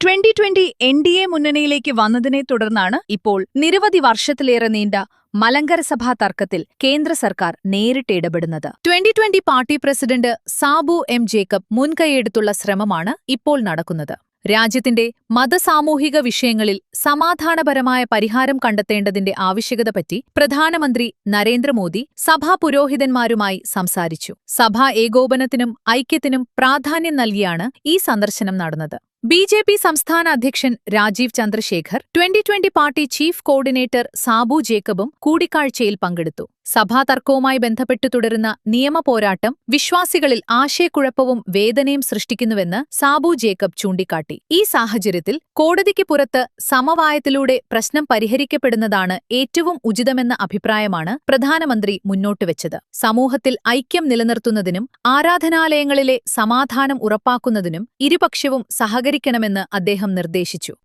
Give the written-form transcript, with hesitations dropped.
2020 NDA മുന്നണിയിലേക്ക് വന്നതിനെ തുടർന്നാണ് ഇപ്പോൾ നിരവധി വർഷത്തിലേറെ നീണ്ട മലങ്കര സഭാ തർക്കത്തിൽ കേന്ദ്ര സർക്കാർ നേരിട്ട് ഇടപെടുന്നത്. 2020 party president Sabu M Jacob മുൻകൈയെടുത്തുള്ള ശ്രമമാണ് ഇപ്പോൾ നടക്കുന്നത്. രാജ്യത്തിന്റെ മതസാമൂഹിക വിഷയങ്ങളിൽ സമാധാനപരമായ പരിഹാരം കണ്ടെത്തേണ്ടതിന്റെ ആവശ്യകതപറ്റി പ്രധാനമന്ത്രി നരേന്ദ്രമോദി സഭാ പുരോഹിതന്മാരുമായി സംസാരിച്ചു. സഭാ ഏകോപനത്തിനും ഐക്യത്തിനും പ്രാധാന്യം നൽകിയാണ് ഈ സന്ദർശനം നടന്നത്. ബിജെപി സംസ്ഥാന അധ്യക്ഷൻ Rajeev Chandrasekhar, 2020 party chief coordinator Sabu ജേക്കബും കൂടിക്കാഴ്ചയിൽ പങ്കെടുത്തു. സഭാ തർക്കവുമായി ബന്ധപ്പെട്ടു തുടരുന്ന നിയമ പോരാട്ടം വിശ്വാസികളിൽ ആശയക്കുഴപ്പവും വേദനയും സൃഷ്ടിക്കുന്നുവെന്ന് സാബു ജേക്കബ് ചൂണ്ടിക്കാട്ടി. ഈ സാഹചര്യത്തിൽ കോടതിക്ക് പുറത്ത് സമവായത്തിലൂടെ പ്രശ്നം പരിഹരിക്കപ്പെടുന്നതാണ് ഏറ്റവും ഉചിതമെന്ന അഭിപ്രായമാണ് പ്രധാനമന്ത്രി മുന്നോട്ടുവെച്ചത്. സമൂഹത്തിൽ ഐക്യം നിലനിർത്തുന്നതിനും ആരാധനാലയങ്ങളിലെ സമാധാനം ഉറപ്പാക്കുന്നതിനും ഇരുപക്ഷവും സഹകരിക്കണമെന്ന് അദ്ദേഹം നിർദ്ദേശിച്ചു.